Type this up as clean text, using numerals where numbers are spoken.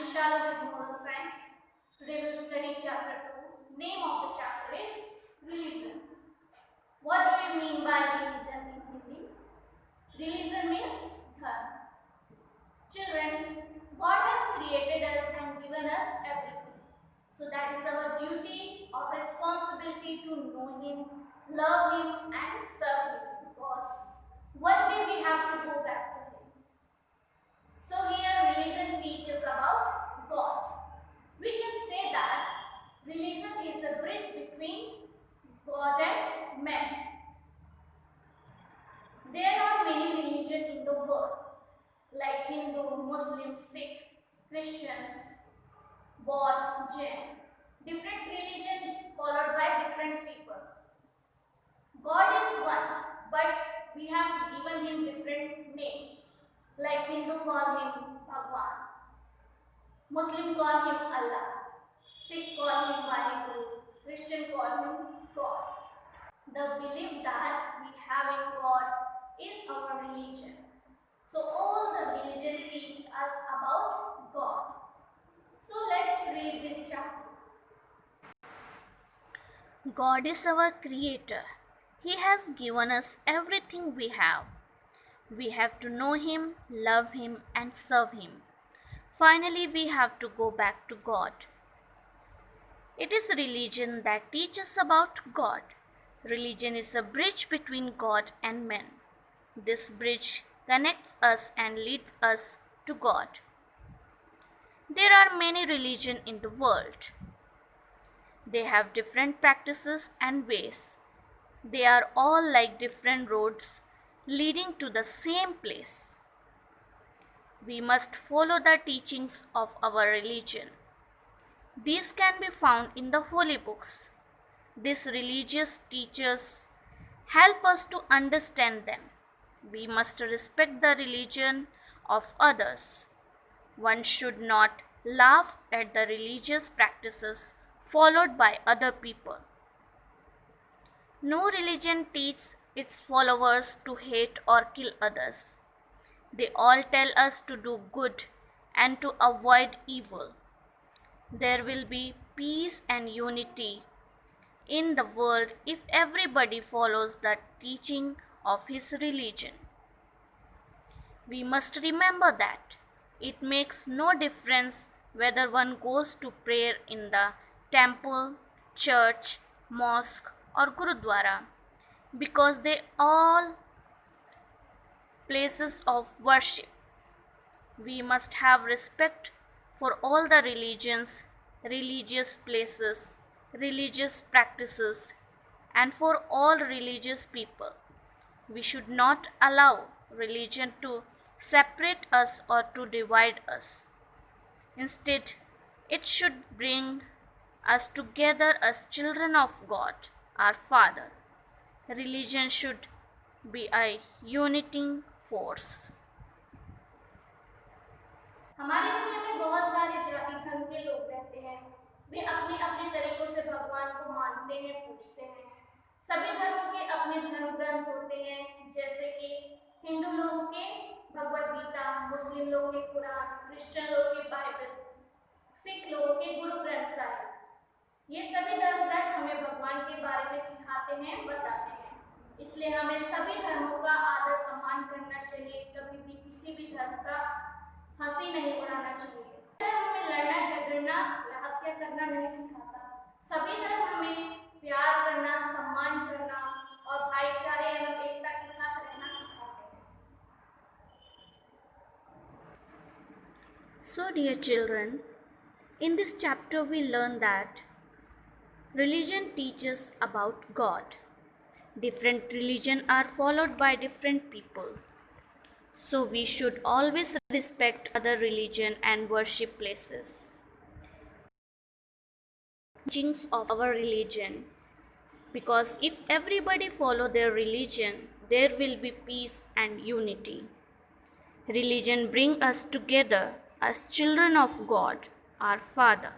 Shalom with Moral Science. Today we'll study chapter 2. Name of the chapter is Religion. What do we mean by religion in Hindi? Religion means dharma. Children, God has created us and given us everything. So that is our duty or responsibility to know Him, love Him and serve Him. Because one day we have to go back to Him. So here religion teaches about God. We can say that religion is the bridge between God and man. There are many religions in the world like Hindu, Muslim, Sikh, Christians, Buddha, Jain. Different religion followed by different people. God is one, but we have given Him different names. Like Hindu call Him Bhagwan, Muslim call Him Allah, Sikh call Him Vaheguru, Christian call Him God. The belief that we have in God is our religion. So all the religion teach us about God. So let's read this chapter. God is our creator. He has given us everything we have. We have to know Him, love Him, and serve Him. Finally, we have to go back to God. It is religion that teaches about God. Religion is a bridge between God and men. This bridge connects us and leads us to God. There are many religions in the world. They have different practices and ways. They are all like different roads leading to the same place. We must follow the teachings of our religion. These can be found in the holy books. These religious teachers help us to understand them. We must respect the religion of others. One should not laugh at the religious practices followed by other people. No religion teaches its followers to hate or kill others. They all tell us to do good and to avoid evil. There will be peace and unity in the world if everybody follows the teaching of his religion. We must remember that it makes no difference whether one goes to prayer in the temple, church, mosque, or gurudwara, because they all places of worship. We must have respect for all the religions, religious places, religious practices, and for all religious people. We should not allow religion to separate us or to divide us. Instead, it should bring us together as children of God, our Father. Religion should be a uniting force. हमारी दुनिया में बहुत सारे जाति धर्म के लोग रहते हैं। वे अपने अपने तरीकों से भगवान को मानते हैं, पूजते हैं। सभी धर्मों के अपने धर्म ग्रंथ होते हैं, जैसे कि हिंदू लोगों के भगवद गीता, मुस्लिम लोगों के कुरान, क्रिश्चियन लोगों के बाइबल, सिख लोगों के गुरु ग्रंथ साहिब। ये सभी धर्म ग्रंथ हमें भगवान के बारे में सिखाते हैं, बताते हैं। इसलिए हमें सभी धर्मों का आदर सम्मान करना चाहिए। कभी भी किसी भी धर्म का हंसी नहीं उड़ाना चाहिए। धर्म हमें लड़ना झगड़ना या हत्या करना नहीं सिखाता। सभी धर्म हमें प्यार करना, सम्मान करना और भाईचारे एवं एकता के साथ रहना सिखाते हैं। So, dear children, in this chapter we learn that religion teaches about God. Different religions are followed by different people. So we should always respect other religion and worship places. Teachings of our religion, because if everybody follow their religion, there will be peace and unity. Religion bring us together as children of God, our Father.